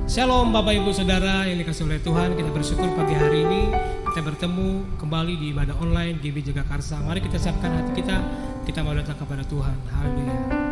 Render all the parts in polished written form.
Shalom Bapak Ibu Saudara yang dikasihi oleh Tuhan. Kita bersyukur pagi hari ini kita bertemu kembali di ibadah online GB Jagakarsa. Mari kita siapkan hati kita mau datang kepada Tuhan. Haleluya.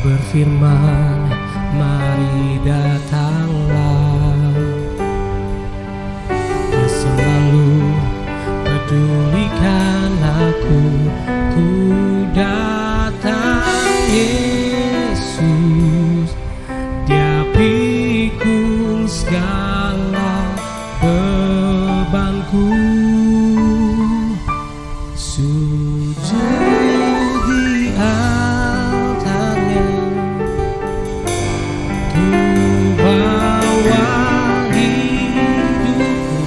Berfirman, mari datanglah. Dia selalu pedulikan aku. Ku datang Yesus. Dia pikul segala bebanku. Sujud di altarnya, bawa hidupku,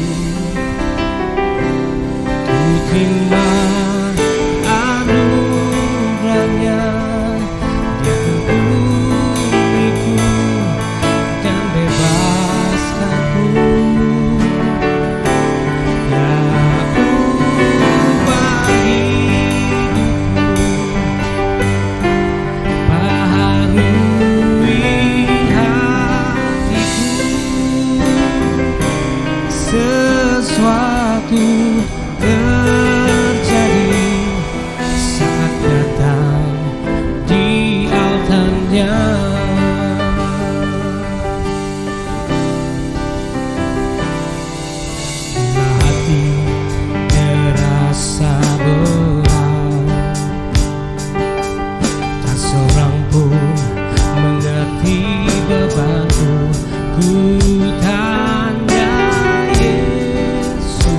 ku terima anugerahnya. Dia beriku dan bebaskanku. Dia ubah hidupku, baharui sesuatu terjadi saat datang di altarnya. Bila hati terasa berat, tak seorang pun mengerti bebanku. Ku tanya Yesus,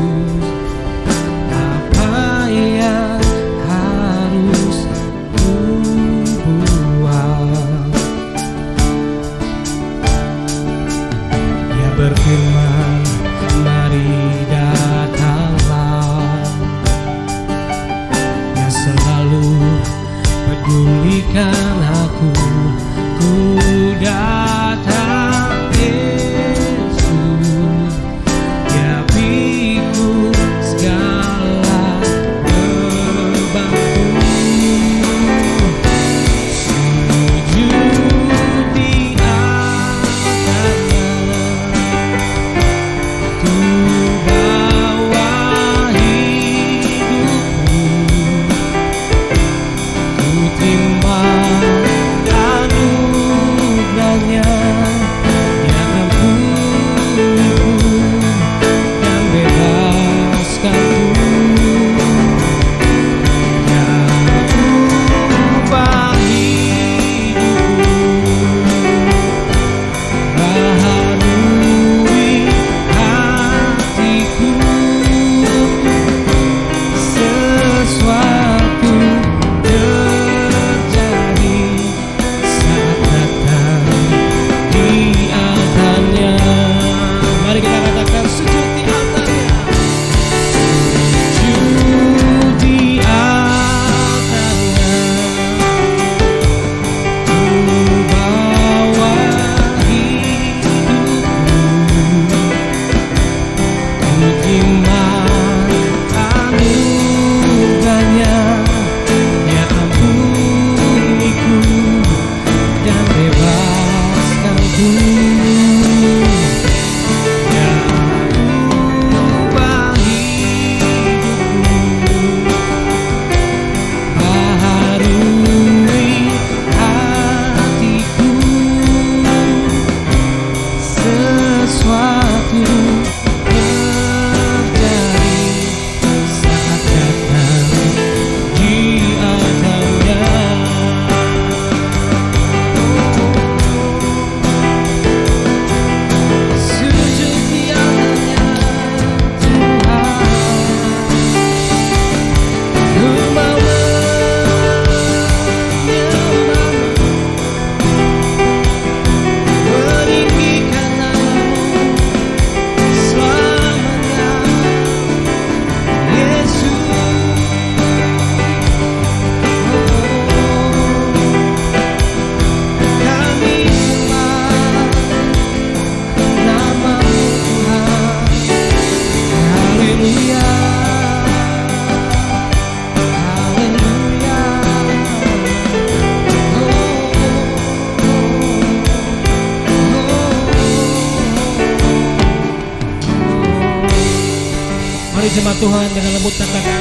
Mari jemaat Tuhan dengan lembut katakan,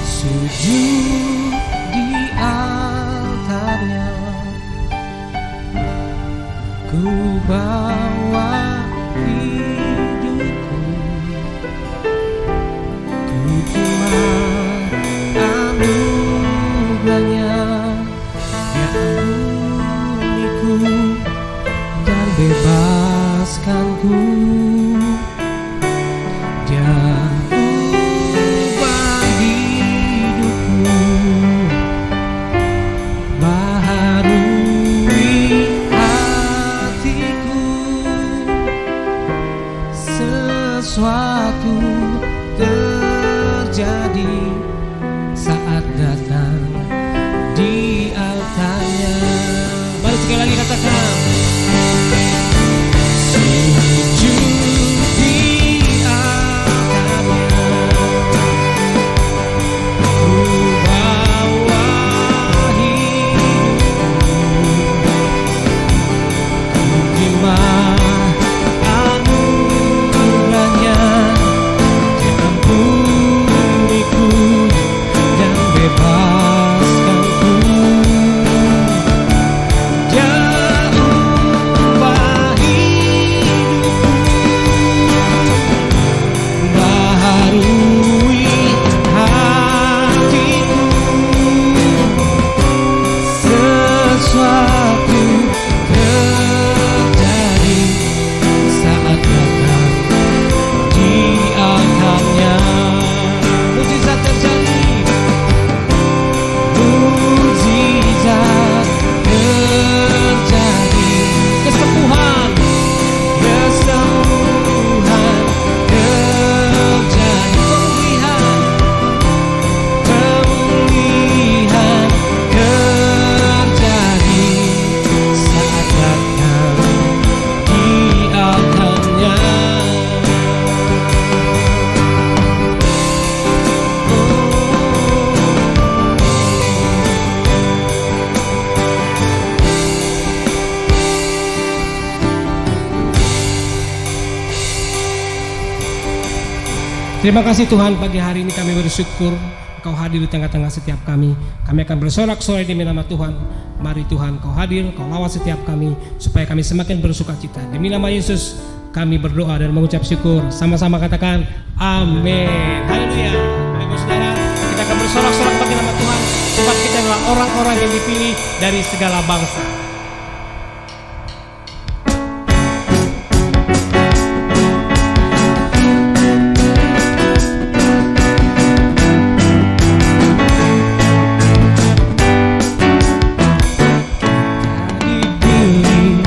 sujud di altarnya, ku bawa hidupku, ku terima anugerahnya, Dia ampuniku dan bebaskanku. Dia ubah hidupku, baharui hatiku, sesuatu terjadi saat datang di altarnya. mari sekali lagi katakan, terima kasih Tuhan, pagi hari ini kami bersyukur Kau hadir di tengah-tengah setiap kami. Kami akan bersorak-sorai demi nama Tuhan. Mari Tuhan Kau hadir, Kau lawan setiap kami, supaya kami semakin bersuka cita. Demi nama Yesus kami berdoa dan mengucap syukur. Sama-sama katakan amin. Haleluya. Bapak saudara, kita akan bersorak-sorak bagi nama Tuhan, sebab kita adalah orang-orang yang dipilih dari segala bangsa. Dipilih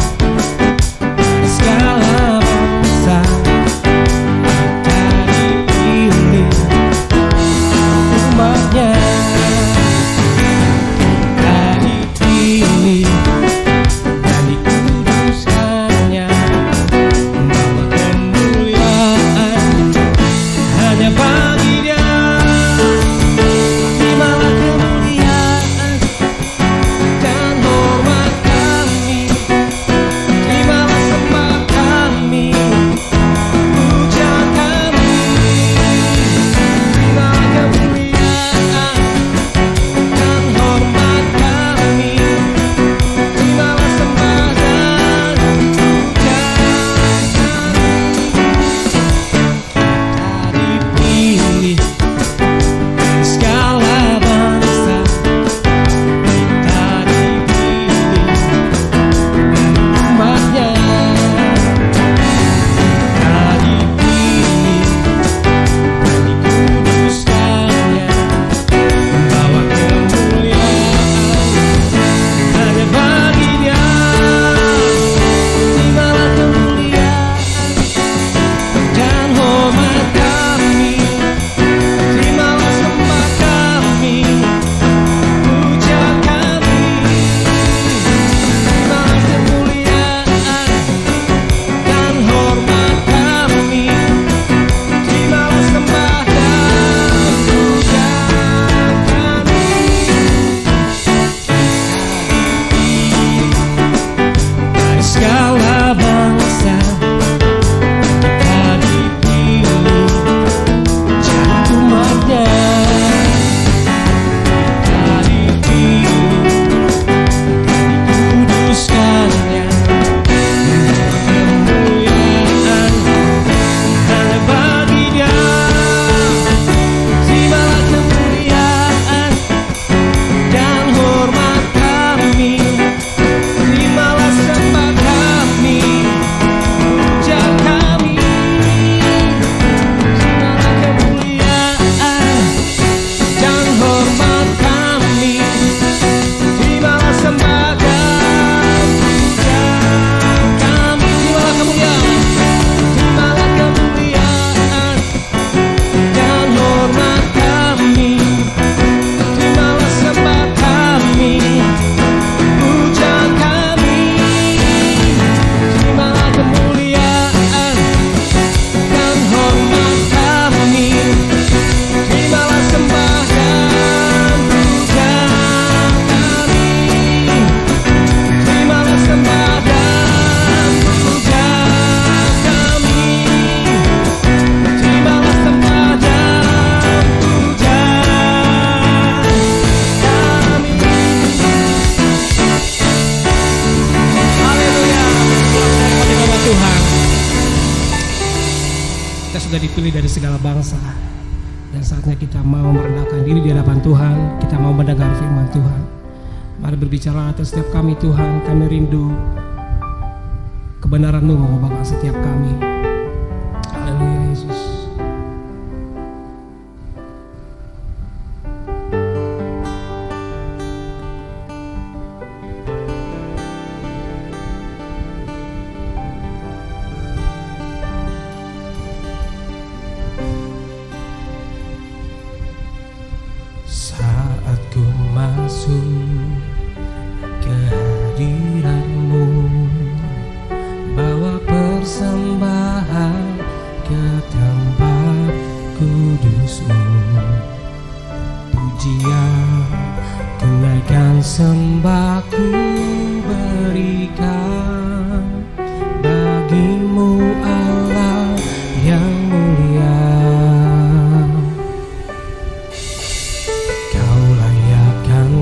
kita sudah dipilih dari segala bangsa, dan saatnya kita mau merendahkan diri di hadapan Tuhan. Kita mau mendengar firman Tuhan. Mari berbicara atas setiap kami Tuhan. Kami rindu kebenaran-Mu mengubahkan setiap kami. Haleluya Yesus. Saat ku masuk ke hadirat-Mu, bawa persembahan ke tempat kudus-Mu, pujian ku naikkan, sembah ku berikan bagi-Mu Allah yang mulia.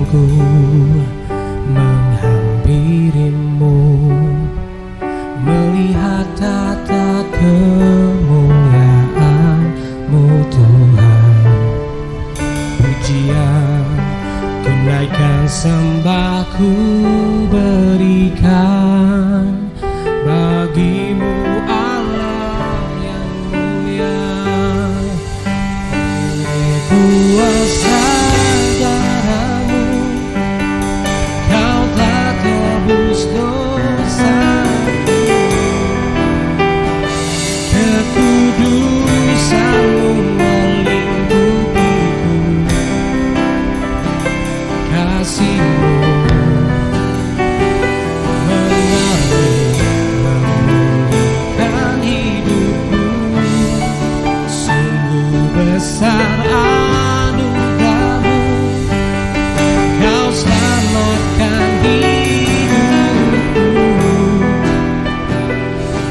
Ku menghampiri-Mu, melihat tata kemuliaan-Mu Tuhan. Pujian ku naikkan, sembah ku berikan bagi-Mu Allah yang mulia. Oleh kuasa kekudusan-Mu melingkupiku, kasih-Mu mengalir memulihkan hidupku. Sungguh besar anugerah-Mu, Kau selamatkan hidupku.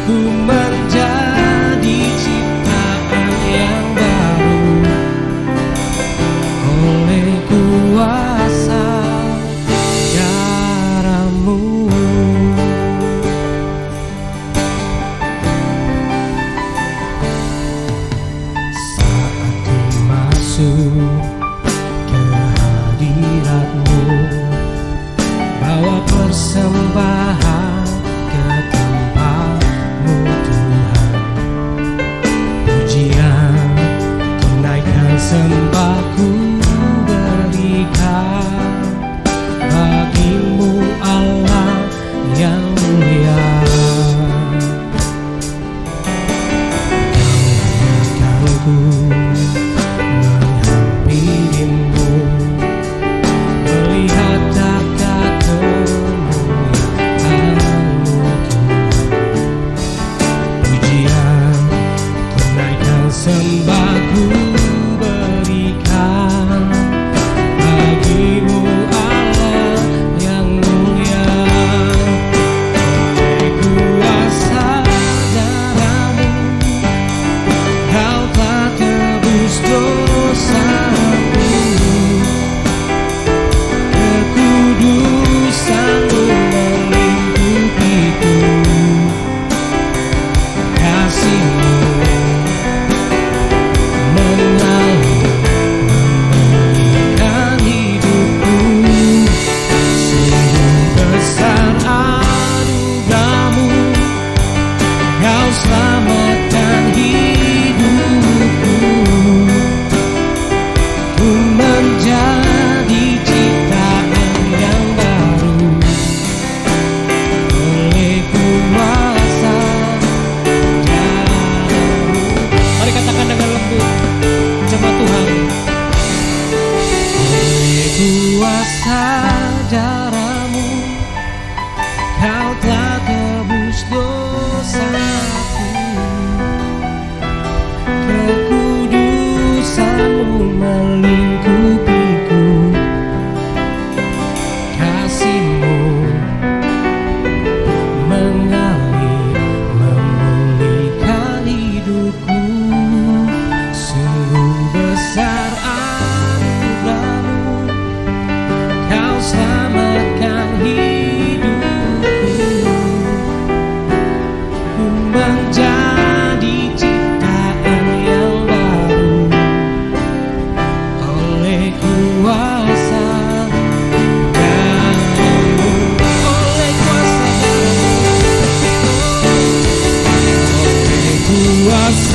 Ku menjadi ciptaan yang baru oleh kuasa darah-Mu. Saat ku masuk ke hadirat-Mu, bawa persembahan ke tempat-Mu Tuhan. Pujian ku naikkan, sembah ku berikan bagi-Mu Allah yang mulia. Kau ku menghampiri-Mu, melihat tata kemuliaan-Mu Tuhan. Pujian ku naikkan, sembah ku berikan bagi-Mu Allah yang mulia. Oleh kuasa darah-Mu, Kau telah tebus dosa-Ku. Kekudusan-Mu melingkupiku, kasih-Mu mengalir memulihkan hidupku. Sungguh besar anugerah-Mu, Kau selamatkan hidupku. Ku menjadi ciptaan yang baru oleh kuasa darah-Mu.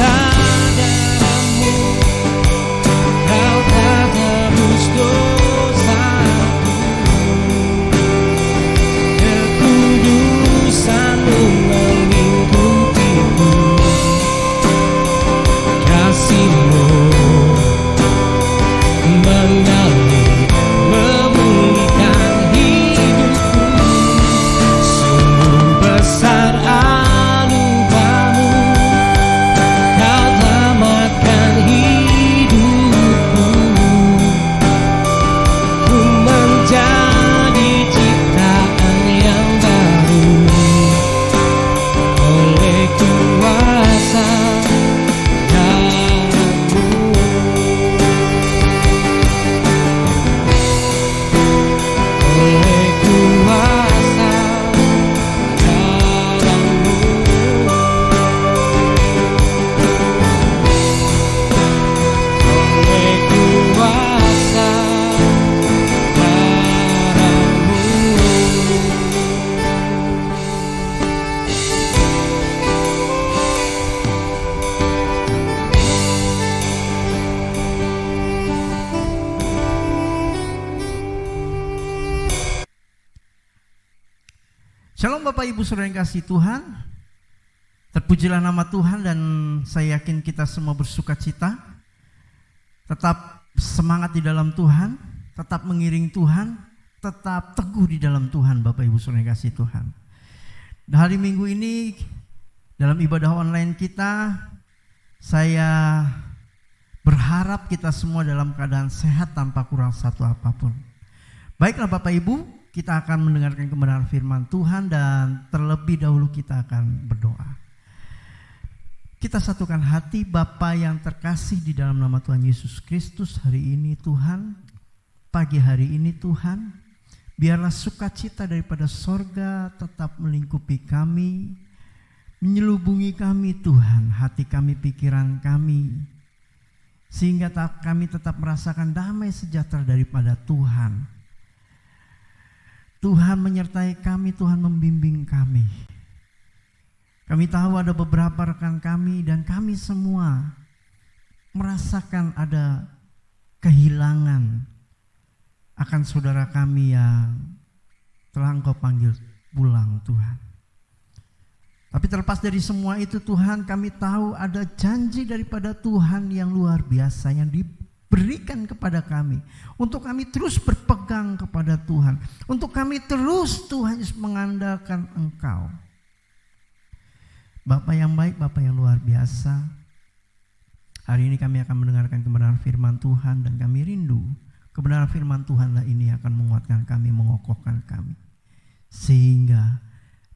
darahmu kau telah tebus dosaku, kekudusanmu melingkupiku, kasihmu mengalir memulihkan hidupku. Sungguh besar anugerahmu, kau selamatkan hidupku. Ku menjadi ciptaan yang baru oleh kuasa darahmu. Oleh kuasa darahmu. Oleh kuasa darahmu. Shalom Bapak Ibu Saudara yang kasih Tuhan. Terpujilah nama Tuhan, dan saya yakin kita semua bersuka cita. Tetap semangat di dalam Tuhan, tetap mengiring Tuhan, tetap teguh di dalam Tuhan Bapak Ibu Saudara yang kasih Tuhan. Dan hari Minggu ini dalam ibadah online kita, saya berharap kita semua dalam keadaan sehat tanpa kurang satu apapun. Baiklah Bapak Ibu, kita akan mendengarkan kebenaran firman Tuhan, dan terlebih dahulu kita akan berdoa. Kita satukan hati. Bapa yang terkasih di dalam nama Tuhan Yesus Kristus, hari ini Tuhan, pagi hari ini Tuhan, biarlah sukacita daripada sorga tetap melingkupi kami, menyelubungi kami Tuhan, hati kami, pikiran kami, sehingga kami tetap merasakan damai sejahtera daripada Tuhan. Tuhan menyertai kami, Tuhan membimbing kami. Kami tahu ada beberapa rekan kami dan kami semua merasakan ada kehilangan akan saudara kami yang telah Engkau panggil pulang Tuhan. Tapi terlepas dari semua itu Tuhan, kami tahu ada janji daripada Tuhan yang luar biasa yang diberikan kepada kami, untuk kami terus berpegang kepada Tuhan, untuk kami terus Tuhan Yesus mengandalkan Engkau. Bapa yang baik, Bapa yang luar biasa, hari ini kami akan mendengarkan kebenaran firman Tuhan, dan kami rindu kebenaran firman Tuhanlah ini akan menguatkan kami, mengokohkan kami, sehingga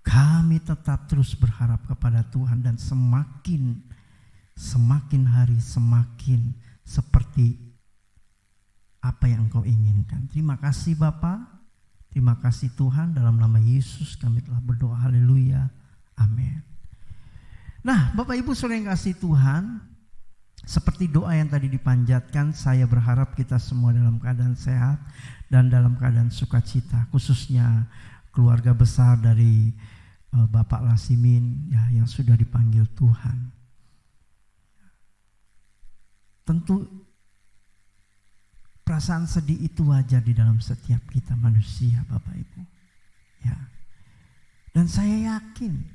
kami tetap terus berharap kepada Tuhan, dan semakin hari semakin seperti apa yang Engkau inginkan. Terima kasih Bapa, terima kasih Tuhan, dalam nama Yesus kami telah berdoa, haleluya, amin. Nah Bapak Ibu Saudara yang kasih Tuhan, seperti doa yang tadi dipanjatkan, saya berharap kita semua dalam keadaan sehat dan dalam keadaan sukacita, khususnya keluarga besar dari Bapak Lasimin ya, yang sudah dipanggil Tuhan. Tentu perasaan sedih itu wajar di dalam setiap kita manusia Bapak Ibu ya. Dan saya yakin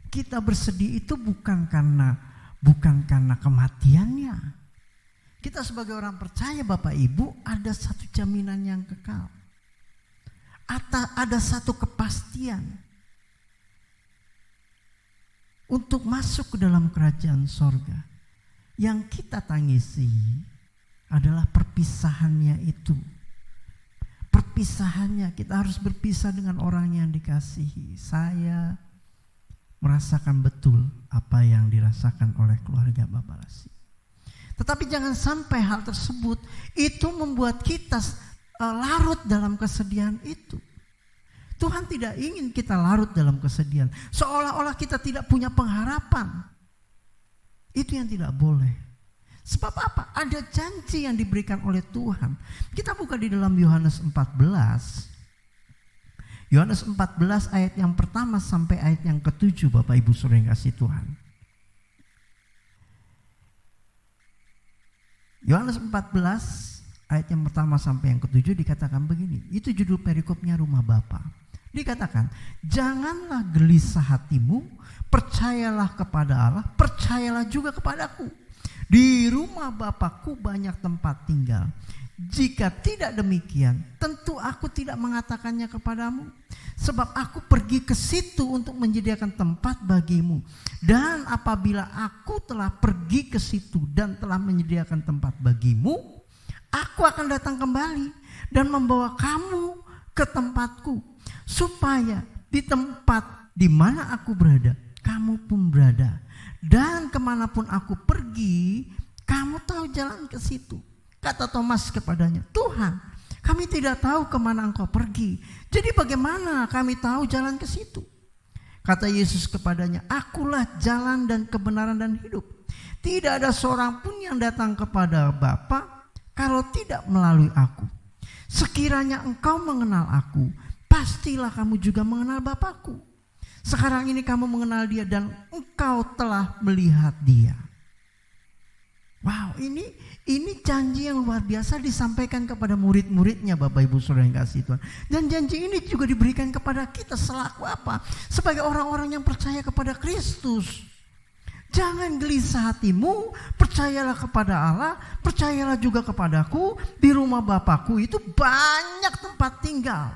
kita bersedih itu bukan karena kematiannya. Kita sebagai orang percaya Bapak Ibu, ada satu jaminan yang kekal. Ada satu kepastian untuk masuk ke dalam kerajaan sorga. Yang kita tangisi adalah perpisahannya itu. Perpisahannya, kita harus berpisah dengan orang yang dikasihi. Saya merasakan betul apa yang dirasakan oleh keluarga Bapak Lasi. Tetapi jangan sampai hal tersebut itu membuat kita larut dalam kesedihan itu. Tuhan tidak ingin kita larut dalam kesedihan, seolah-olah kita tidak punya pengharapan. Itu yang tidak boleh. Sebab apa? Ada janji yang diberikan oleh Tuhan. Kita buka di dalam Yohanes 14. Yohanes 14 ayat yang pertama sampai ayat yang ke-7 Bapak Ibu Saudara yang kasih Tuhan. Yohanes 14 ayat yang pertama sampai yang ke-7 dikatakan begini. Itu judul perikopnya Rumah Bapa. Dikatakan, janganlah gelisah hatimu, percayalah kepada Allah, percayalah juga kepadaku. Di rumah Bapakku banyak tempat tinggal. Jika tidak demikian, tentu aku tidak mengatakannya kepadamu. Sebab aku pergi ke situ untuk menyediakan tempat bagimu. Dan apabila aku telah pergi ke situ dan telah menyediakan tempat bagimu, aku akan datang kembali dan membawa kamu ke tempatku, supaya di tempat di mana aku berada, kamu pun berada. Dan kemanapun aku pergi, kamu tahu jalan ke situ. Kata Thomas kepadanya, Tuhan, kami tidak tahu kemana engkau pergi. Jadi bagaimana kami tahu jalan ke situ? Kata Yesus kepadanya, akulah jalan dan kebenaran dan hidup. Tidak ada seorang pun yang datang kepada Bapa kalau tidak melalui aku. Sekiranya engkau mengenal aku, pastilah kamu juga mengenal Bapakku. Sekarang ini kamu mengenal dia dan engkau telah melihat dia. Wow, ini janji yang luar biasa disampaikan kepada murid-muridnya, Bapak Ibu Saudara yang kasih Tuhan. Dan janji ini juga diberikan kepada kita selaku apa? Sebagai orang-orang yang percaya kepada Kristus. Jangan gelisah hatimu, percayalah kepada Allah, percayalah juga kepadaku. Di rumah Bapakku itu banyak tempat tinggal.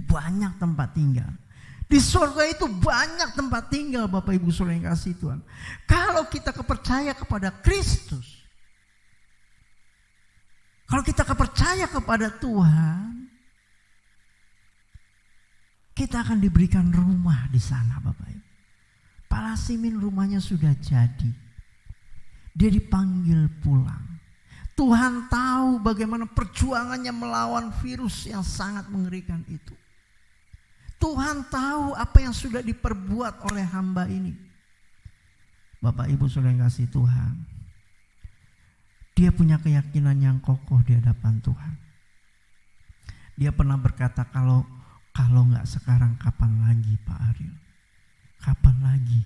Banyak tempat tinggal. Di surga itu banyak tempat tinggal, Bapak Ibu Saudara yang kasih Tuhan. Kalau kita percaya kepada Kristus, kalau kita percaya kepada Tuhan, kita akan diberikan rumah di sana, Bapak Ibu. Pak Lasimin rumahnya sudah jadi. Dia dipanggil pulang. Tuhan tahu bagaimana perjuangannya melawan virus yang sangat mengerikan itu. Tuhan tahu apa yang sudah diperbuat oleh hamba ini. Bapak Ibu Saudara yang kasih Tuhan, dia punya keyakinan yang kokoh di hadapan Tuhan. Dia pernah berkata, kalau nggak sekarang kapan lagi Pak Ariel? Kapan lagi?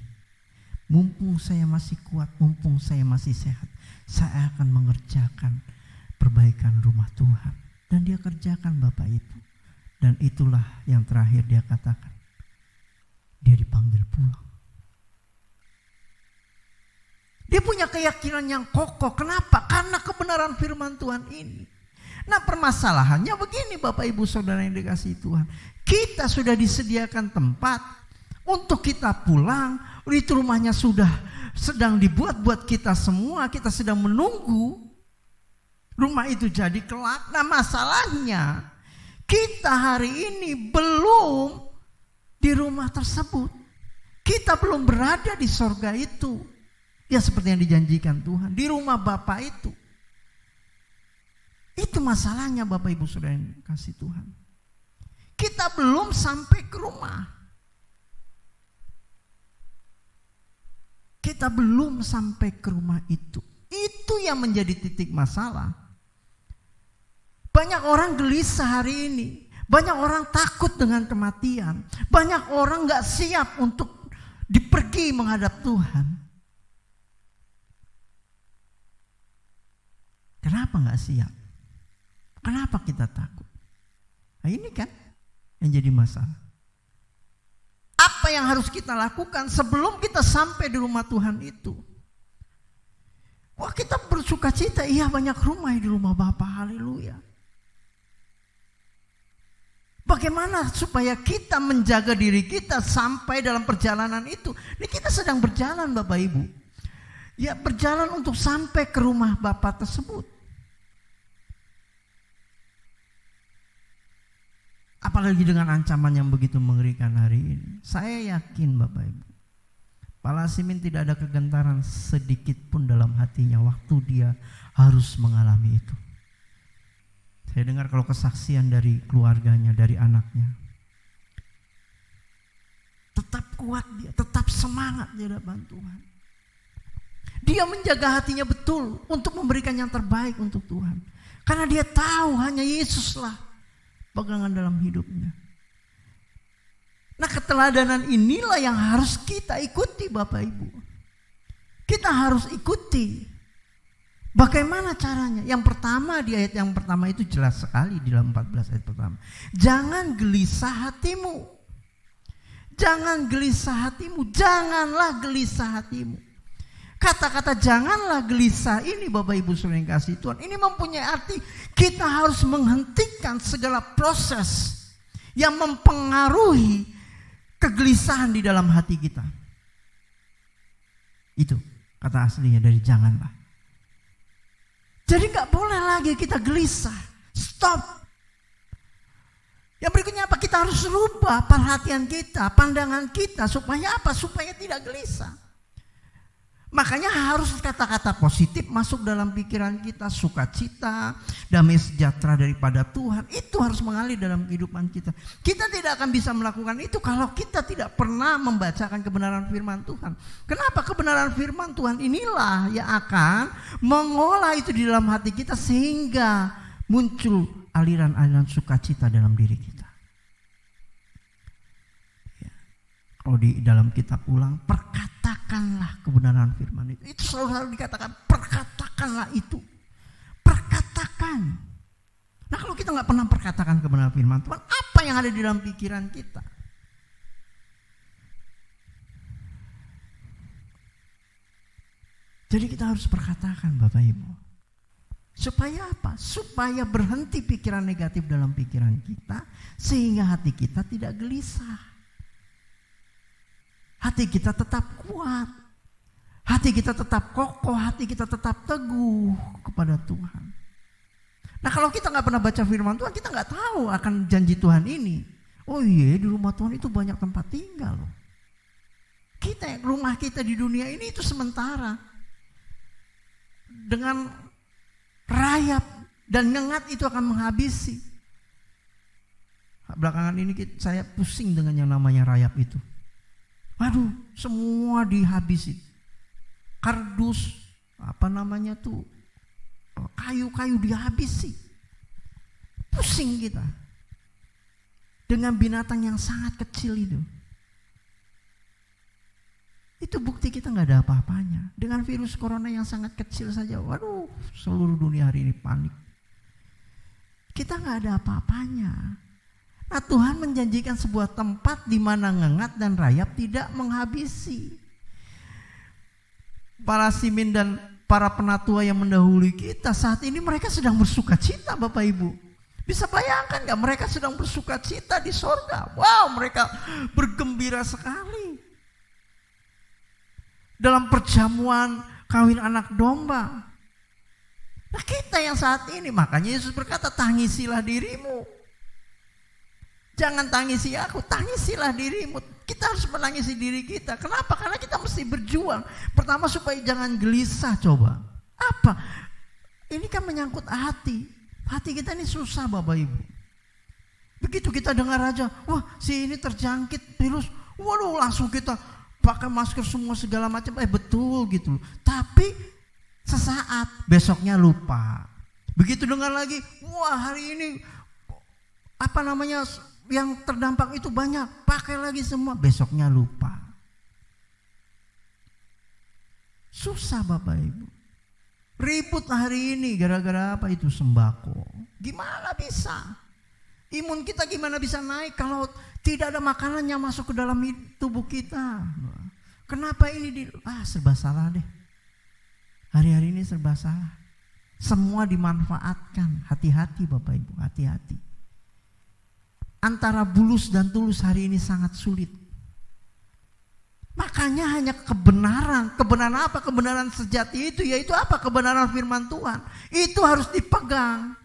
Mumpung saya masih kuat, mumpung saya masih sehat, saya akan mengerjakan perbaikan rumah Tuhan. Dan dia kerjakan, Bapak Ibu. Dan itulah yang terakhir dia katakan. Dia dipanggil pulang. Dia punya keyakinan yang kokoh. Kenapa? Karena kebenaran firman Tuhan ini. Nah, permasalahannya begini, Bapak Ibu Saudara yang dikasihi Tuhan. Kita sudah disediakan tempat untuk kita pulang. Itu rumahnya sudah sedang dibuat buat kita semua. Kita sedang menunggu rumah itu jadi kelak. Nah, masalahnya kita hari ini belum di rumah tersebut. Kita belum berada di sorga itu. Ya seperti yang dijanjikan Tuhan. Di rumah Bapa itu. Itu masalahnya, Bapak Ibu Saudara yang kasih Tuhan. Kita belum sampai ke rumah. Kita belum sampai ke rumah itu. Itu yang menjadi titik masalah. Banyak orang gelisah hari ini. Banyak orang takut dengan kematian. Banyak orang gak siap untuk dipergi menghadap Tuhan. Kenapa gak siap? Kenapa kita takut? Nah, ini kan yang jadi masalah. Apa yang harus kita lakukan sebelum kita sampai di rumah Tuhan itu? Wah, kita bersuka cita, iya banyak rumah di rumah Bapa, haleluya. Bagaimana supaya kita menjaga diri kita sampai dalam perjalanan itu? Ini kita sedang berjalan, Bapak Ibu. Ya, berjalan untuk sampai ke rumah Bapa tersebut. Apalagi dengan ancaman yang begitu mengerikan hari ini. Saya yakin, Bapak Ibu, Pak Lasimin tidak ada kegentaran sedikit pun dalam hatinya waktu dia harus mengalami itu. Saya dengar kalau kesaksian dari keluarganya, dari anaknya. Tetap kuat dia, tetap semangat di hadapan Tuhan. Dia menjaga hatinya betul untuk memberikan yang terbaik untuk Tuhan. Karena dia tahu hanya Yesuslah pegangan dalam hidupnya. Nah, keteladanan inilah yang harus kita ikuti, Bapak Ibu. Kita harus ikuti. Bagaimana caranya? Yang pertama, di ayat yang pertama itu jelas sekali di dalam 14 ayat pertama. Jangan gelisah hatimu. Jangan gelisah hatimu. Janganlah gelisah hatimu. Kata-kata janganlah gelisah ini Bapak Ibu Saudara yang kasih Tuhan, ini mempunyai arti kita harus menghentikan segala proses yang mempengaruhi kegelisahan di dalam hati kita. Itu kata aslinya dari janganlah. Jadi gak boleh lagi kita gelisah. Stop. Yang berikutnya apa? Kita harus rubah perhatian kita, pandangan kita. Supaya apa? Supaya tidak gelisah. Makanya harus kata-kata positif masuk dalam pikiran kita. Sukacita, damai sejahtera daripada Tuhan. Itu harus mengalir dalam kehidupan kita. Kita tidak akan bisa melakukan itu kalau kita tidak pernah membacakan kebenaran firman Tuhan. Kenapa? Kebenaran firman Tuhan inilah yang akan mengolah itu di dalam hati kita sehingga muncul aliran-aliran sukacita dalam diri kita. Kalau di dalam kitab Ulang, perkatakanlah kebenaran firman itu. Itu selalu dikatakan, perkatakanlah itu. Perkatakan. Nah kalau kita nggak pernah perkatakan kebenaran firman Tuhan, apa yang ada di dalam pikiran kita? Jadi kita harus perkatakan Bapak Ibu. Supaya apa? Supaya berhenti pikiran negatif dalam pikiran kita, sehingga hati kita tidak gelisah. Hati kita tetap kuat. Hati kita tetap kokoh. Hati kita tetap teguh kepada Tuhan. Nah kalau kita gak pernah baca firman Tuhan, kita gak tahu akan janji Tuhan ini. Oh iya, di rumah Tuhan itu banyak tempat tinggal loh. Rumah kita di dunia ini itu sementara. Dengan rayap dan nyengat itu akan menghabisi. Belakangan ini saya pusing dengan yang namanya rayap itu. Aduh, semua dihabisi. Kardus, kayu-kayu dihabisi. Pusing kita. Dengan binatang yang sangat kecil itu. Itu bukti kita gak ada apa-apanya. Dengan virus corona yang sangat kecil saja, waduh, seluruh dunia hari ini panik. Kita gak ada apa-apanya. Nah Tuhan menjanjikan sebuah tempat di mana ngengat dan rayap tidak menghabisi. Para simin dan para penatua yang mendahului kita saat ini mereka sedang bersukacita Bapak Ibu. Bisa bayangkan gak mereka sedang bersukacita di sorga. Wow, mereka bergembira sekali. Dalam perjamuan kawin anak domba. Nah kita yang saat ini, makanya Yesus berkata tangisilah dirimu. Jangan tangisi aku, tangisilah dirimu. Kita harus menangisi diri kita. Kenapa? Karena kita mesti berjuang. Pertama supaya jangan gelisah coba. Apa? Ini kan menyangkut hati. Hati kita ini susah Bapak Ibu. Begitu kita dengar aja, wah si ini terjangkit virus. Waduh langsung kita pakai masker semua segala macam. Betul gitu. Tapi sesaat besoknya lupa. Begitu dengar lagi, wah hari ini yang terdampak itu banyak, pakai lagi semua, besoknya lupa. Susah Bapak Ibu. Ribut hari ini gara-gara apa itu sembako. Gimana bisa? Imun kita gimana bisa naik kalau tidak ada makanan yang masuk ke dalam tubuh kita? Kenapa ini serba salah deh. Hari-hari ini serba salah. Semua dimanfaatkan. Hati-hati Bapak Ibu, hati-hati. Antara bulus dan tulus hari ini sangat sulit. Makanya hanya kebenaran. Kebenaran apa? Kebenaran sejati itu yaitu apa? Kebenaran firman Tuhan. Itu harus dipegang.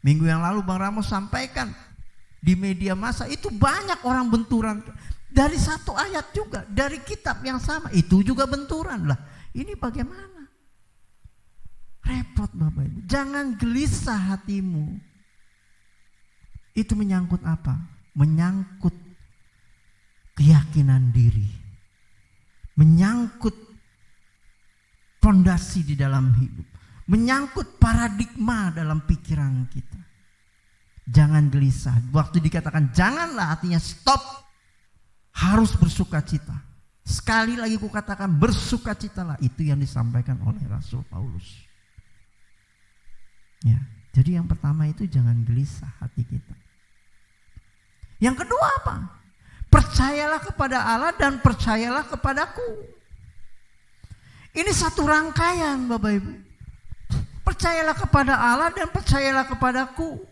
Minggu yang lalu Bang Ramos sampaikan di media massa itu banyak orang benturan. Dari satu ayat juga, dari kitab yang sama itu juga benturan lah. Ini bagaimana? Repot Bapak Ibu. Jangan gelisah hatimu. Itu menyangkut apa? Menyangkut keyakinan diri. Menyangkut fondasi di dalam hidup. Menyangkut paradigma dalam pikiran kita. Jangan gelisah. Waktu dikatakan janganlah artinya stop. Harus bersukacita. Sekali lagi kukatakan bersukacitalah. Itu yang disampaikan oleh Rasul Paulus. Ya, jadi yang pertama itu jangan gelisah hati kita. Yang kedua apa? Percayalah kepada Allah dan percayalah kepadaku. Ini satu rangkaian Bapak Ibu. Percayalah kepada Allah dan percayalah kepadaku.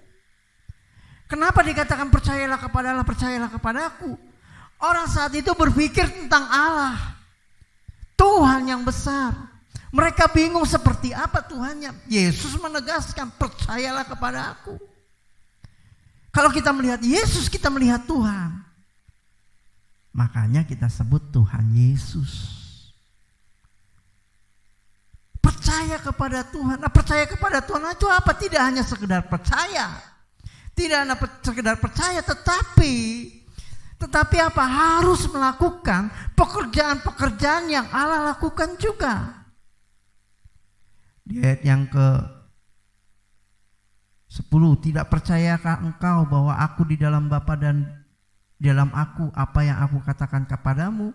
Kenapa dikatakan percayalah kepada Allah, percayalah kepadaku? Orang saat itu berpikir tentang Allah, Tuhan yang besar. Mereka bingung seperti apa Tuhannya. Yesus menegaskan percayalah kepada aku. Kalau kita melihat Yesus, kita melihat Tuhan. Makanya kita sebut Tuhan Yesus. Percaya kepada Tuhan. Nah, percaya kepada Tuhan itu apa? Tidak hanya sekedar percaya. Tidak hanya sekedar percaya, tetapi apa? Harus melakukan pekerjaan-pekerjaan yang Allah lakukan juga. Di ayat yang ke-10, tidak percayakah engkau bahwa aku di dalam Bapa dan di dalam aku, apa yang aku katakan kepadamu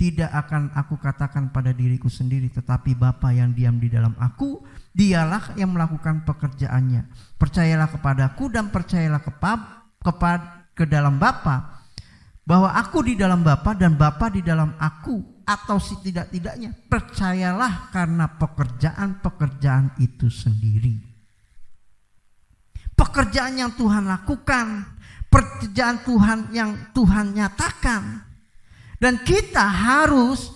tidak akan aku katakan pada diriku sendiri, tetapi Bapa yang diam di dalam aku, dialah yang melakukan pekerjaannya. Percayalah kepadaku dan percayalah ke dalam Bapa, bahwa aku di dalam Bapa dan Bapa di dalam aku, atau setidak-tidaknya percayalah karena pekerjaan-pekerjaan itu sendiri. Pekerjaan yang Tuhan lakukan, pekerjaan Tuhan yang Tuhan nyatakan. Dan kita harus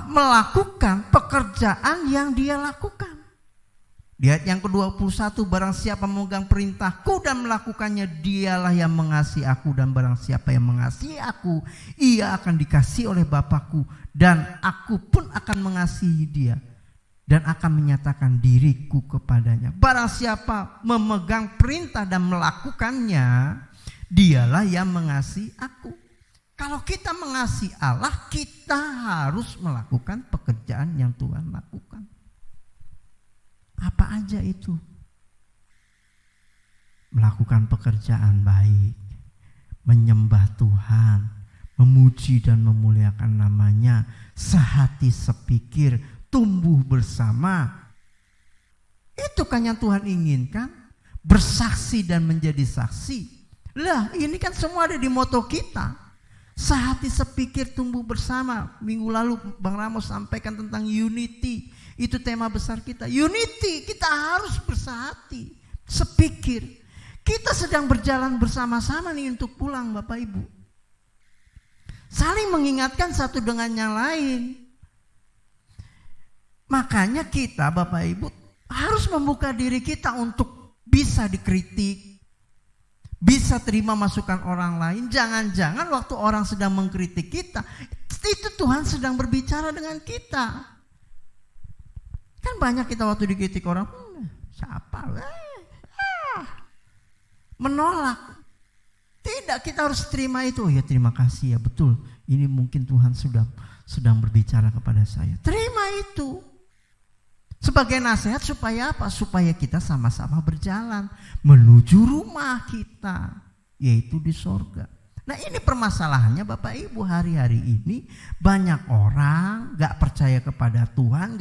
melakukan pekerjaan yang Dia lakukan. Di ayat yang ke-21, barang siapa memegang perintahku dan melakukannya, dialah yang mengasihi aku, dan barang siapa yang mengasihi aku, ia akan dikasihi oleh Bapakku, dan aku pun akan mengasihi dia dan akan menyatakan diriku kepadanya. Barang siapa memegang perintah dan melakukannya, dialah yang mengasihi aku. Kalau kita mengasihi Allah, kita harus melakukan pekerjaan yang Tuhan lakukan. Apa aja itu? Melakukan pekerjaan baik, menyembah Tuhan, memuji dan memuliakan namanya, sehati sepikir, tumbuh bersama. Itu kan yang Tuhan inginkan, bersaksi dan menjadi saksi. Lah, ini kan semua ada di moto kita. Sehati sepikir tumbuh bersama. Minggu lalu Bang Ramos sampaikan tentang unity. Itu tema besar kita. Unity, kita harus bersehati, sepikir. Kita sedang berjalan bersama-sama nih untuk pulang Bapak Ibu. Saling mengingatkan satu dengan yang lain. Makanya kita Bapak Ibu harus membuka diri kita untuk bisa dikritik, bisa terima masukan orang lain. Jangan-jangan waktu orang sedang mengkritik kita, itu Tuhan sedang berbicara dengan kita. Kan banyak kita waktu dikritik orang, siapa? Menolak. Tidak, kita harus terima itu. Oh ya, terima kasih ya, betul. Ini mungkin Tuhan sedang berbicara kepada saya. Terima itu. Sebagai nasihat supaya apa? Supaya kita sama-sama berjalan menuju rumah kita, yaitu di sorga. Nah, ini permasalahannya Bapak Ibu hari-hari ini. Banyak orang gak percaya kepada Tuhan,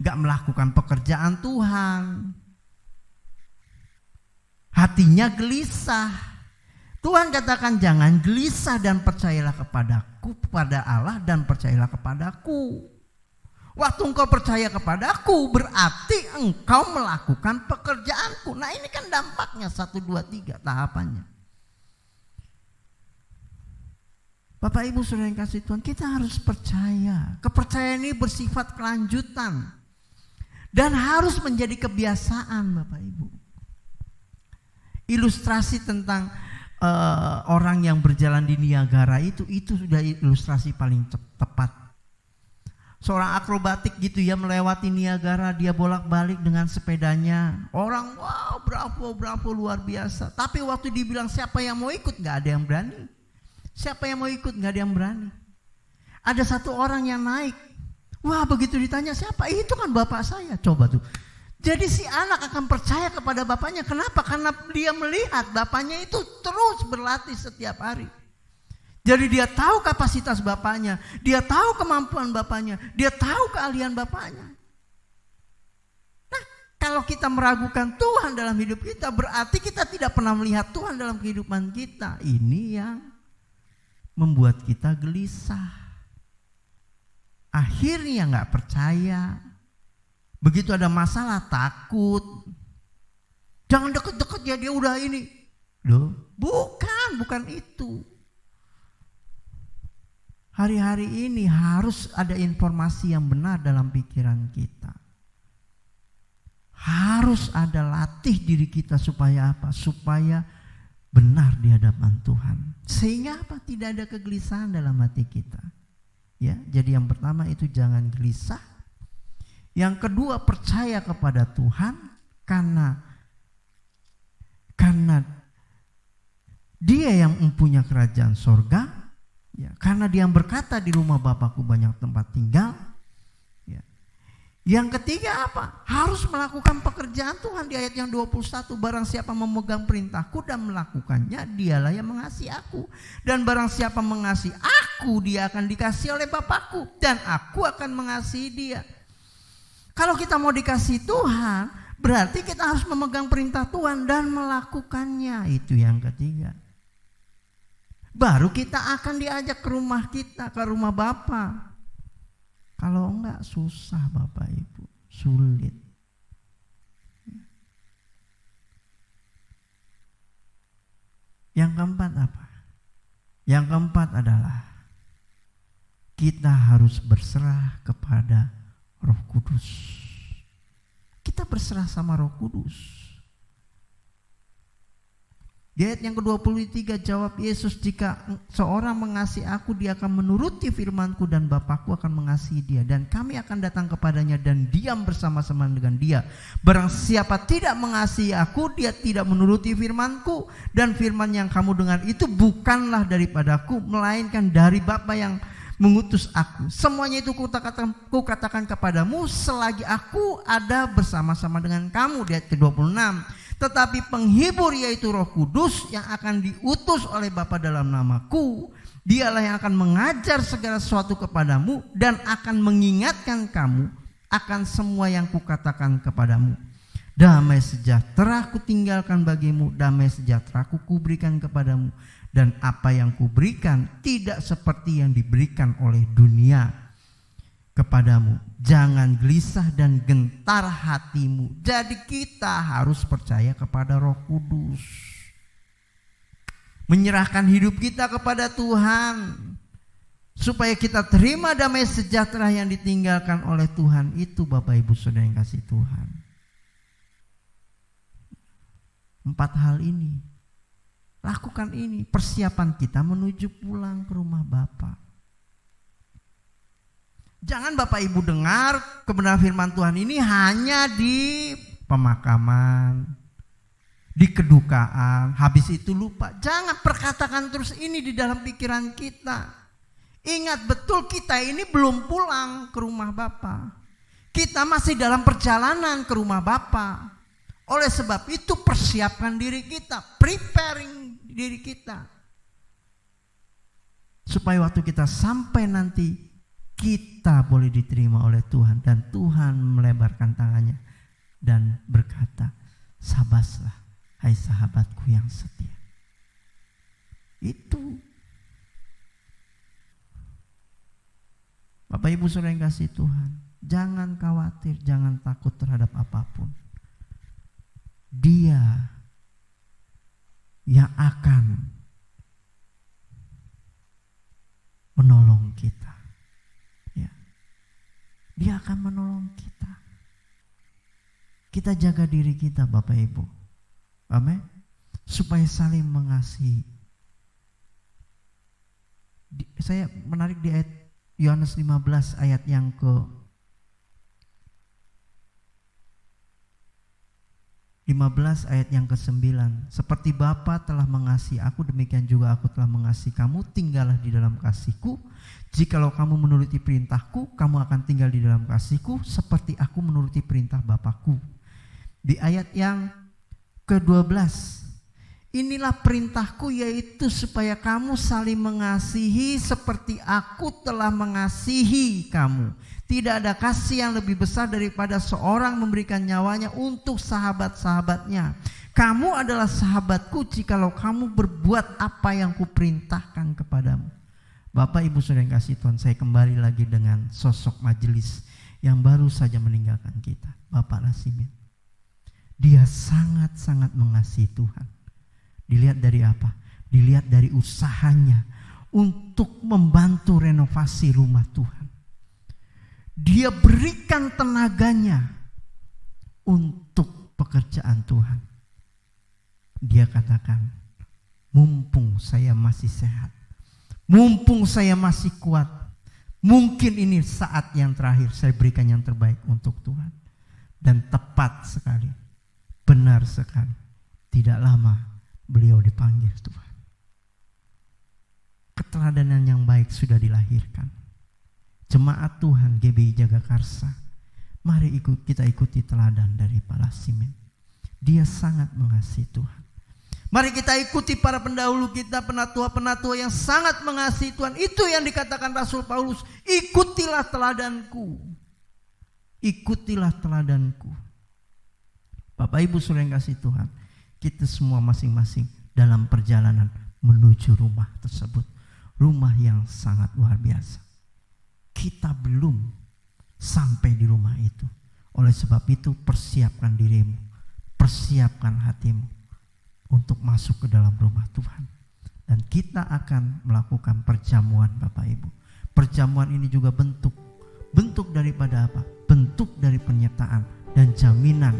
gak melakukan pekerjaan Tuhan. Hatinya gelisah. Tuhan katakan jangan gelisah dan percayalah kepadaku, kepada Allah dan percayalah kepadaku. Waktu engkau percaya kepadaku berarti engkau melakukan pekerjaanku. Nah, ini kan dampaknya 1, 2, 3 tahapannya. Bapak Ibu Saudara yang kasih Tuhan, kita harus percaya. Kepercayaan ini bersifat kelanjutan dan harus menjadi kebiasaan Bapak Ibu. Ilustrasi tentang orang yang berjalan di Niagara itu sudah ilustrasi paling tepat. Seorang akrobatik gitu ya melewati Niagara, dia bolak-balik dengan sepedanya. Orang wow bravo luar biasa. Tapi waktu dibilang siapa yang mau ikut, gak ada yang berani. Siapa yang mau ikut, gak ada yang berani. Ada satu orang yang naik. Wah, begitu ditanya siapa? Itu kan bapak saya. Coba tuh. Jadi si anak akan percaya kepada bapaknya. Kenapa? Karena dia melihat bapaknya itu terus berlatih setiap hari. Jadi dia tahu kapasitas bapaknya, dia tahu kemampuan bapaknya, dia tahu keahlian bapaknya. Nah, kalau kita meragukan Tuhan dalam hidup kita, berarti kita tidak pernah melihat Tuhan dalam kehidupan kita. Ini yang membuat kita gelisah. Akhirnya nggak percaya. Begitu ada masalah takut. Jangan deket-deket ya, dia udah ini. Loh, bukan itu. Hari-hari ini harus ada informasi yang benar dalam pikiran kita. Harus ada latih diri kita supaya apa? Supaya benar di hadapan Tuhan. Sehingga apa? Tidak ada kegelisahan dalam hati kita. Ya, jadi yang pertama itu jangan gelisah. Yang kedua, percaya kepada Tuhan karena Dia yang mempunyai kerajaan sorga. Ya, karena Dia yang berkata di rumah Bapakku banyak tempat tinggal. Ya. Yang ketiga apa? Harus melakukan pekerjaan Tuhan di ayat yang 21. Barang siapa memegang perintahku dan melakukannya, dialah yang mengasihi aku. Dan barang siapa mengasihi aku, dia akan dikasihi oleh Bapakku. Dan aku akan mengasihi dia. Kalau kita mau dikasihi Tuhan, berarti kita harus memegang perintah Tuhan dan melakukannya. Itu yang ketiga. Baru kita akan diajak ke rumah kita, ke rumah Bapa. Kalau enggak susah Bapak Ibu, sulit. Yang keempat apa? Yang keempat adalah kita harus berserah kepada Roh Kudus. Kita berserah sama Roh Kudus. Di ayat yang ke-23 jawab Yesus, jika seorang mengasihi aku, dia akan menuruti firman-Ku dan Bapakku akan mengasihi dia. Dan kami akan datang kepadanya dan diam bersama-sama dengan dia. Barang siapa tidak mengasihi aku, dia tidak menuruti firman-Ku. Dan firman yang kamu dengar itu bukanlah daripadaku, melainkan dari Bapa yang mengutus aku. Semuanya itu kukatakan kepadamu selagi aku ada bersama-sama dengan kamu. Di ayat ke-26. Tetapi penghibur yaitu Roh Kudus yang akan diutus oleh Bapa dalam namaku, dialah yang akan mengajar segala sesuatu kepadamu dan akan mengingatkan kamu akan semua yang kukatakan kepadamu. Damai sejahtera kutinggalkan bagimu, damai sejahtera kuberikan kepadamu. Dan apa yang kuberikan tidak seperti yang diberikan oleh dunia kepadamu. Jangan gelisah dan gentar hatimu. Jadi kita harus percaya kepada Roh Kudus. Menyerahkan hidup kita kepada Tuhan. Supaya kita terima damai sejahtera yang ditinggalkan oleh Tuhan. Itu Bapak Ibu Saudara yang kasih Tuhan. 4 hal ini. Lakukan ini. Persiapan kita menuju pulang ke rumah Bapa. Jangan Bapak Ibu dengar kebenaran firman Tuhan ini hanya di pemakaman, di kedukaan, habis itu lupa. Jangan perkatakan terus ini di dalam pikiran kita. Ingat betul kita ini belum pulang ke rumah Bapa. Kita masih dalam perjalanan ke rumah Bapa. Oleh sebab itu persiapkan diri kita, preparing diri kita. Supaya waktu kita sampai nanti kita boleh diterima oleh Tuhan dan Tuhan melebarkan tangannya dan berkata, sabaslah hai sahabatku yang setia. Itu Bapak Ibu Saudara yang kasih Tuhan, jangan khawatir, jangan takut terhadap apapun. Dia yang akan menolong kita. Dia akan menolong kita. Kita jaga diri kita Bapak Ibu. Amin. Supaya saling mengasihi. Saya menarik di ayat Yohanes 15 ayat yang ke 15 ayat yang ke-9. Seperti Bapa telah mengasihi aku, demikian juga aku telah mengasihi kamu. Tinggallah di dalam kasihku. Jikalau kamu menuruti perintahku, kamu akan tinggal di dalam kasihku, seperti aku menuruti perintah Bapakku. Di ayat yang ke-12. Inilah perintahku, yaitu supaya kamu saling mengasihi seperti aku telah mengasihi kamu. Tidak ada kasih yang lebih besar daripada seorang memberikan nyawanya untuk sahabat-sahabatnya. Kamu adalah sahabatku jikalau kamu berbuat apa yang kuperintahkan kepadamu. Bapak Ibu Saudara yang kasih Tuhan, saya kembali lagi dengan sosok majelis yang baru saja meninggalkan kita, Bapak Nasimin. Dia sangat-sangat mengasihi Tuhan. Dilihat dari apa? Dilihat dari usahanya untuk membantu renovasi rumah Tuhan. Dia berikan tenaganya untuk pekerjaan Tuhan. Dia katakan, mumpung saya masih sehat, mumpung saya masih kuat, mungkin ini saat yang terakhir saya berikan yang terbaik untuk Tuhan. Dan tepat sekali, benar sekali, tidak lama beliau dipanggil Tuhan. Keteladanan yang baik sudah dilahirkan. Jemaat Tuhan GBI Jagakarsa, mari kita ikuti teladan dari Pak Lasimin. Dia sangat mengasihi Tuhan. Mari kita ikuti para pendahulu kita, penatua-penatua yang sangat mengasihi Tuhan. Itu yang dikatakan Rasul Paulus, ikutilah teladanku. Ikutilah teladanku. Bapak Ibu Saudara yang kasih Tuhan, kita semua masing-masing dalam perjalanan menuju rumah tersebut. Rumah yang sangat luar biasa. Kita belum sampai di rumah itu. Oleh sebab itu persiapkan dirimu, persiapkan hatimu untuk masuk ke dalam rumah Tuhan. Dan kita akan melakukan perjamuan Bapak Ibu. Perjamuan ini juga bentuk daripada apa? Bentuk dari penyertaan dan jaminan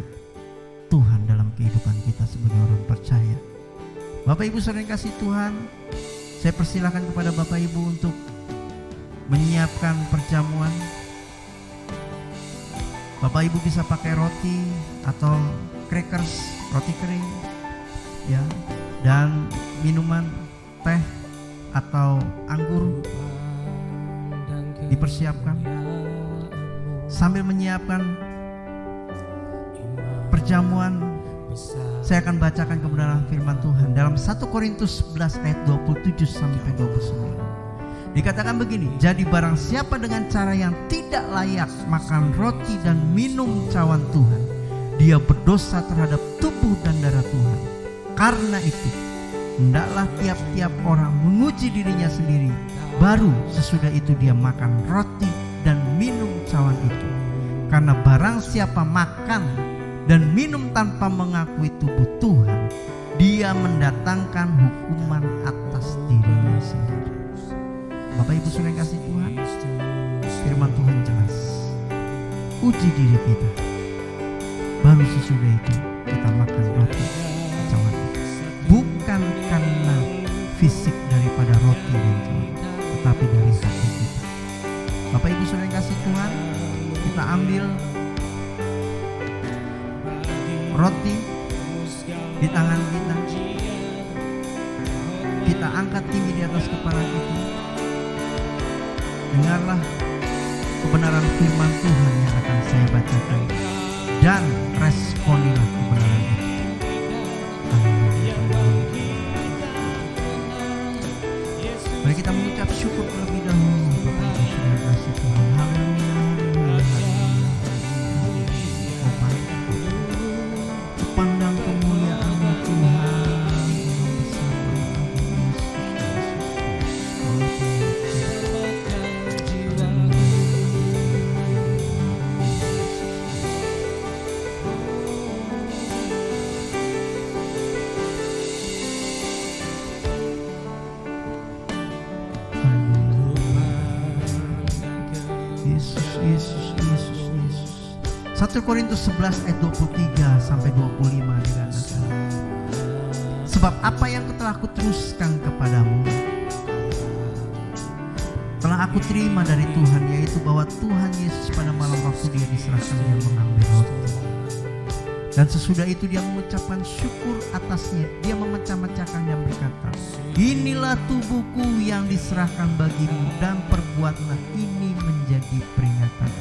Tuhan dalam kehidupan kita sebagai orang percaya. Bapak Ibu Saudara yang kasih Tuhan, saya persilakan kepada Bapak Ibu untuk menyiapkan perjamuan. Bapak Ibu bisa pakai roti atau crackers, roti kering, ya, dan minuman teh atau anggur dipersiapkan. Sambil menyiapkan perjamuan, saya akan bacakan kebenaran firman Tuhan dalam 1 Korintus 11 ayat 27 sampai 29. Dikatakan begini, jadi barang siapa dengan cara yang tidak layak makan roti dan minum cawan Tuhan, dia berdosa terhadap tubuh dan darah Tuhan. Karena itu, hendaklah tiap-tiap orang menguji dirinya sendiri, baru sesudah itu dia makan roti dan minum cawan itu. Karena barang siapa makan dan minum tanpa mengakui tubuh Tuhan, dia mendatangkan hukuman atas dirinya sendiri. Bapak Ibu Saudara yang kasih Tuhan, firman Tuhan jelas. Uji diri kita, baru sesudah itu kita makan roti cawan. Bukan karena fisik daripada roti dan cawan, tetapi dari hati kita. Bapak Ibu Saudara yang kasih Tuhan, kita ambil roti di tangan kita, kita angkat tinggi di atas kepala kita. Dengarlah kebenaran firman Tuhan yang akan saya bacakan, dan responilah kebenaran itu. Mari kita mengucap syukur terlebih dahulu. Bapak Ibu Saudara kasih Tuhan, haleluya, pandang kemuliaan-Mu Tuhan, Yesus. 1 Korintus 11 ayat 23 sampai 25 dikatakan, sebab apa yang telah kuteruskan kepadamu telah aku terima dari Tuhan, yaitu bahwa Tuhan Yesus pada malam waktu dia diserahkan, dia mengambil roti, dan sesudah itu dia mengucapkan syukur atasnya, dia memecah-mecahkan dan berkata, inilah tubuhku yang diserahkan bagimu, dan perbuatlah ini menjadi peringatan.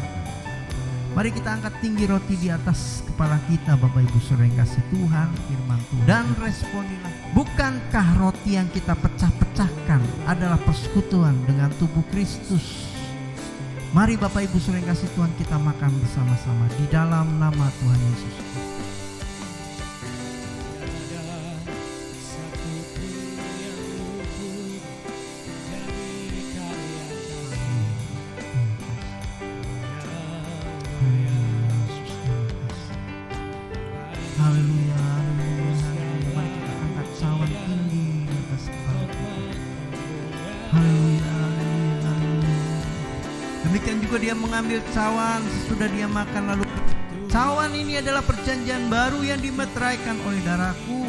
Mari kita angkat tinggi roti di atas kepala kita, Bapak Ibu Saudara yang kasih Tuhan, firman Tuhan. Dan responilah, bukankah roti yang kita pecah-pecahkan adalah persekutuan dengan tubuh Kristus? Mari Bapak Ibu Saudara yang kasih Tuhan, kita makan bersama-sama di dalam nama Tuhan Yesus. Haleluya, haleluya, haleluya. Mari kita angkat cawan tinggi di atas kepala kita. Haleluya, haleluya, haleluya. Demikian juga dia mengambil cawan sesudah dia makan, lalu cawan ini adalah perjanjian baru yang dimeteraikan oleh darahku,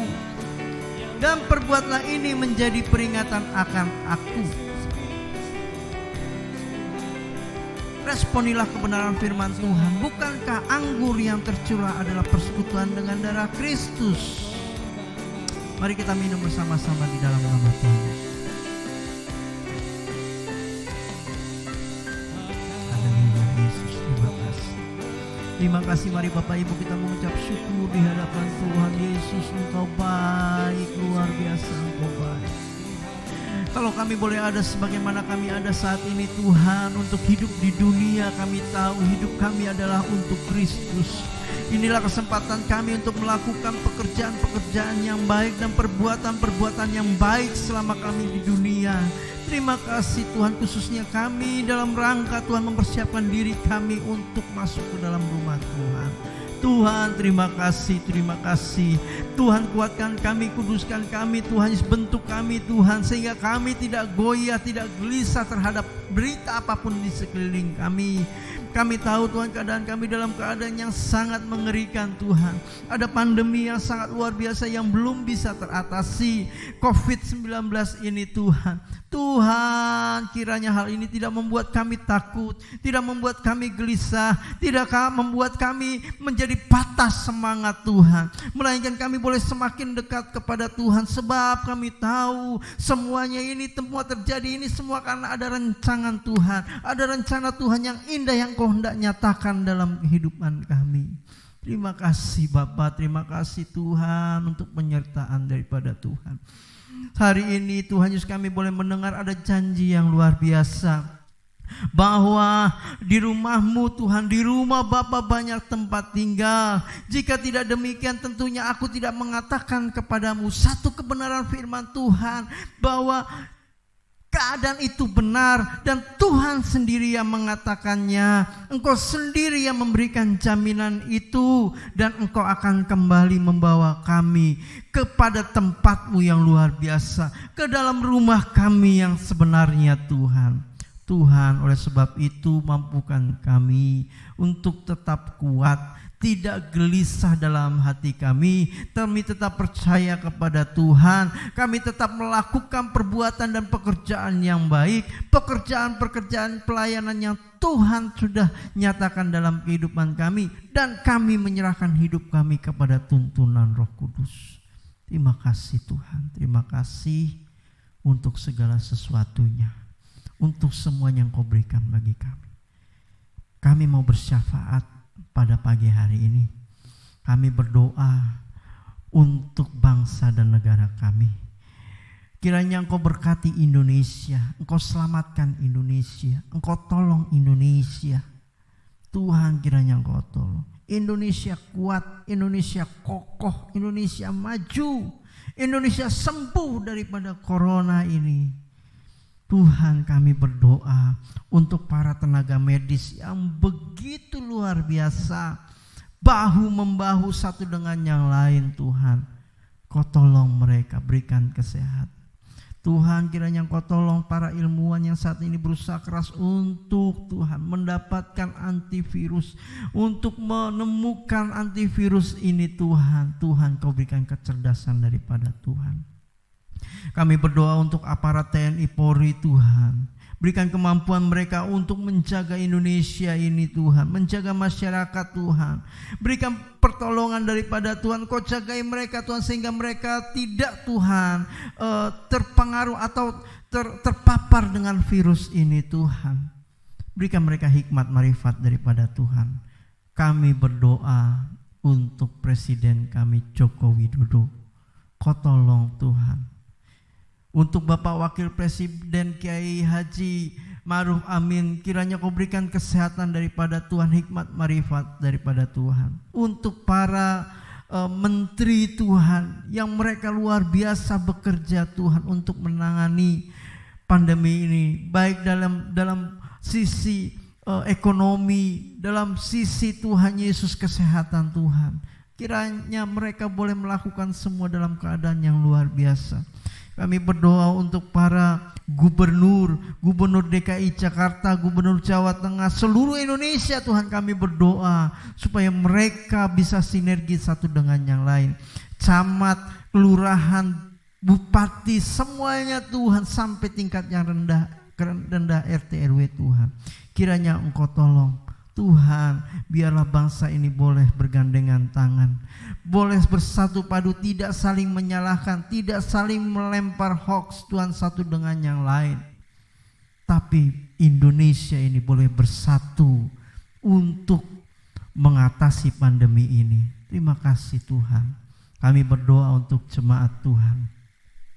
dan perbuatlah ini menjadi peringatan akan aku. Responilah kebenaran firman Tuhan. Bukankah anggur yang tercurah adalah persekutuan dengan darah Kristus? Mari kita minum bersama-sama di dalam nama Tuhan. Haleluya, Yesus, terima kasih. Terima kasih, mari Bapak Ibu kita mengucap syukur di hadapan Tuhan. Yesus, Engkau baik, luar biasa Engkau baik. Kalau kami boleh ada sebagaimana kami ada saat ini Tuhan, untuk hidup di dunia, kami tahu hidup kami adalah untuk Kristus. Inilah kesempatan kami untuk melakukan pekerjaan-pekerjaan yang baik dan perbuatan-perbuatan yang baik selama kami di dunia. Terima kasih Tuhan, khususnya kami dalam rangka Tuhan mempersiapkan diri kami untuk masuk ke dalam rumah Tuhan. Tuhan, terima kasih, terima kasih. Tuhan, kuatkan kami, kuduskan kami, Tuhan Yesus, bentuk kami Tuhan, sehingga kami tidak goyah, tidak gelisah terhadap berita apapun di sekeliling kami. Kami tahu Tuhan, keadaan kami dalam keadaan yang sangat mengerikan Tuhan. Ada pandemi yang sangat luar biasa yang belum bisa teratasi, COVID-19 ini Tuhan. Tuhan, kiranya hal ini tidak membuat kami takut, tidak membuat kami gelisah, tidak membuat kami menjadi patah semangat Tuhan, melainkan kami boleh semakin dekat kepada Tuhan, sebab kami tahu semuanya ini semua terjadi ini semua karena ada rancangan Tuhan, ada rencana Tuhan yang indah yang Kau hendak nyatakan dalam kehidupan kami. Terima kasih Bapa, terima kasih Tuhan untuk penyertaan daripada Tuhan. Hari ini Tuhan Yesus, kami boleh mendengar ada janji yang luar biasa, bahwa di rumah-Mu Tuhan, di rumah Bapa banyak tempat tinggal. Jika tidak demikian, tentunya aku tidak mengatakan kepadamu satu kebenaran firman Tuhan, bahwa keadaan itu benar dan Tuhan sendiri yang mengatakannya. Engkau sendiri yang memberikan jaminan itu, dan Engkau akan kembali membawa kami kepada tempat-Mu yang luar biasa, ke dalam rumah kami yang sebenarnya Tuhan. Tuhan, oleh sebab itu mampukan kami untuk tetap kuat, tidak gelisah dalam hati kami. Kami tetap percaya kepada Tuhan. Kami tetap melakukan perbuatan dan pekerjaan yang baik, pekerjaan-pekerjaan pelayanan yang Tuhan sudah nyatakan dalam kehidupan kami, dan kami menyerahkan hidup kami kepada tuntunan Roh Kudus. Terima kasih Tuhan, terima kasih untuk segala sesuatunya, untuk semua yang Kau berikan bagi kami. Kami mau bersyafaat pada pagi hari ini. Kami berdoa untuk bangsa dan negara kami. Kiranya Engkau berkati Indonesia, Engkau selamatkan Indonesia, Engkau tolong Indonesia. Tuhan, kiranya Engkau tolong Indonesia kuat, Indonesia kokoh, Indonesia maju, Indonesia sembuh daripada corona ini. Tuhan, kami berdoa untuk para tenaga medis yang begitu luar biasa, bahu membahu satu dengan yang lain. Tuhan, Kau tolong mereka, berikan kesehatan. Tuhan, kiranya Kau tolong para ilmuwan yang saat ini berusaha keras untuk Tuhan mendapatkan antivirus, untuk menemukan antivirus ini Tuhan. Tuhan, Kau berikan kecerdasan daripada Tuhan. Kami berdoa untuk aparat TNI Polri Tuhan. Berikan kemampuan mereka untuk menjaga Indonesia ini Tuhan, menjaga masyarakat Tuhan. Berikan pertolongan daripada Tuhan. Kau jagai mereka Tuhan, sehingga mereka tidak Tuhan terpengaruh atau terpapar dengan virus ini Tuhan. Berikan mereka hikmat marifat daripada Tuhan. Kami berdoa untuk Presiden kami Joko Widodo. Kau tolong Tuhan. Untuk Bapak Wakil Presiden Kiai Haji Ma'ruf amin. Kiranya kau berikan kesehatan daripada Tuhan, hikmat marifat daripada Tuhan. Untuk para menteri Tuhan yang mereka luar biasa bekerja Tuhan untuk menangani pandemi ini, baik dalam sisi ekonomi, dalam sisi Tuhan Yesus kesehatan Tuhan. Kiranya mereka boleh melakukan semua dalam keadaan yang luar biasa. Kami berdoa untuk para gubernur DKI Jakarta, gubernur Jawa Tengah, seluruh Indonesia Tuhan, kami berdoa supaya mereka bisa sinergi satu dengan yang lain. Camat, kelurahan, bupati, semuanya Tuhan, sampai tingkat yang rendah RT RW Tuhan. Kiranya Engkau tolong Tuhan, biarlah bangsa ini boleh bergandengan tangan, boleh bersatu padu, tidak saling menyalahkan, tidak saling melempar hoax Tuhan satu dengan yang lain. Tapi Indonesia ini boleh bersatu untuk mengatasi pandemi ini. Terima kasih Tuhan. Kami berdoa untuk jemaat Tuhan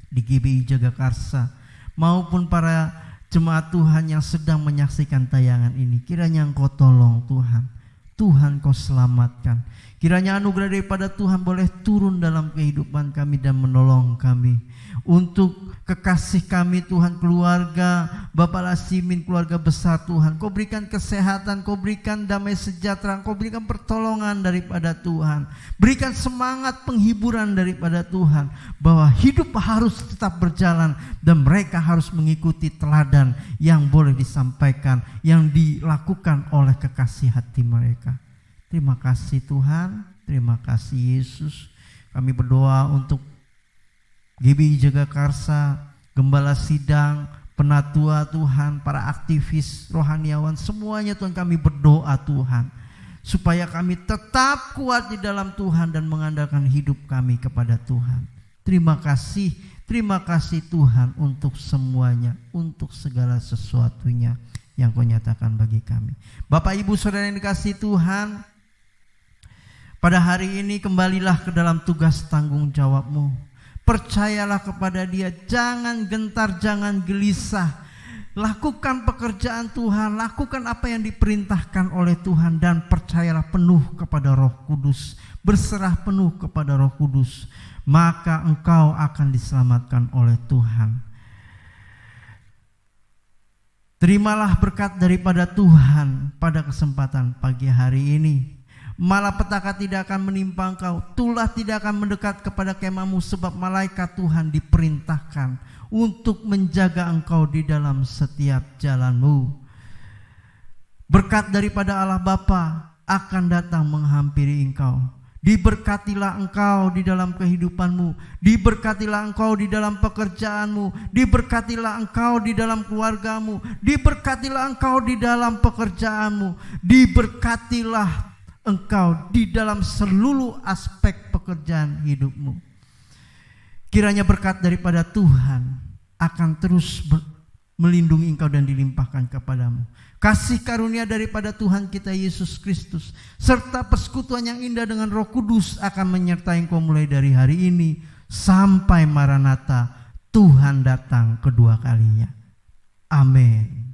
di GBI Jagakarsa maupun para jemaat Tuhan yang sedang menyaksikan tayangan ini. Kiranya Engkau tolong Tuhan. Tuhan Kau selamatkan. Kiranya anugerah daripada Tuhan boleh turun dalam kehidupan kami dan menolong kami. Untuk kekasih kami Tuhan, keluarga Bapak Lasimin, keluarga besar Tuhan, Kau berikan kesehatan, Kau berikan damai sejahtera, Kau berikan pertolongan daripada Tuhan. Berikan semangat penghiburan daripada Tuhan, bahwa hidup harus tetap berjalan dan mereka harus mengikuti teladan yang boleh disampaikan, yang dilakukan oleh kekasih hati mereka. Terima kasih Tuhan, terima kasih Yesus. Kami berdoa untuk GBI Jagakarsa, Gembala Sidang, penatua Tuhan, para aktivis rohaniawan, semuanya Tuhan, kami berdoa Tuhan, supaya kami tetap kuat di dalam Tuhan dan mengandalkan hidup kami kepada Tuhan. Terima kasih Tuhan untuk semuanya, untuk segala sesuatunya yang Kau nyatakan bagi kami. Bapak Ibu Saudara yang dikasihi Tuhan, pada hari ini kembalilah ke dalam tugas tanggung jawabmu. Percayalah kepada Dia, jangan gentar, jangan gelisah. Lakukan pekerjaan Tuhan, lakukan apa yang diperintahkan oleh Tuhan, dan percayalah penuh kepada Roh Kudus. Berserah penuh kepada Roh Kudus, maka engkau akan diselamatkan oleh Tuhan. Terimalah berkat daripada Tuhan pada kesempatan pagi hari ini. Malapetaka tidak akan menimpa engkau, tulah tidak akan mendekat kepada kemahmu, sebab malaikat Tuhan diperintahkan untuk menjaga engkau di dalam setiap jalanmu. Berkat daripada Allah Bapa akan datang menghampiri engkau. Diberkatilah engkau di dalam kehidupanmu, diberkatilah engkau di dalam pekerjaanmu, diberkatilah engkau di dalam keluargamu, diberkatilah engkau di dalam pekerjaanmu, diberkatilah engkau di dalam seluruh aspek pekerjaan hidupmu. Kiranya berkat daripada Tuhan akan terus melindungi engkau dan dilimpahkan kepadamu. Kasih karunia daripada Tuhan kita Yesus Kristus serta persekutuan yang indah dengan Roh Kudus akan menyertai engkau mulai dari hari ini sampai Maranatha, Tuhan datang kedua kalinya. Amin.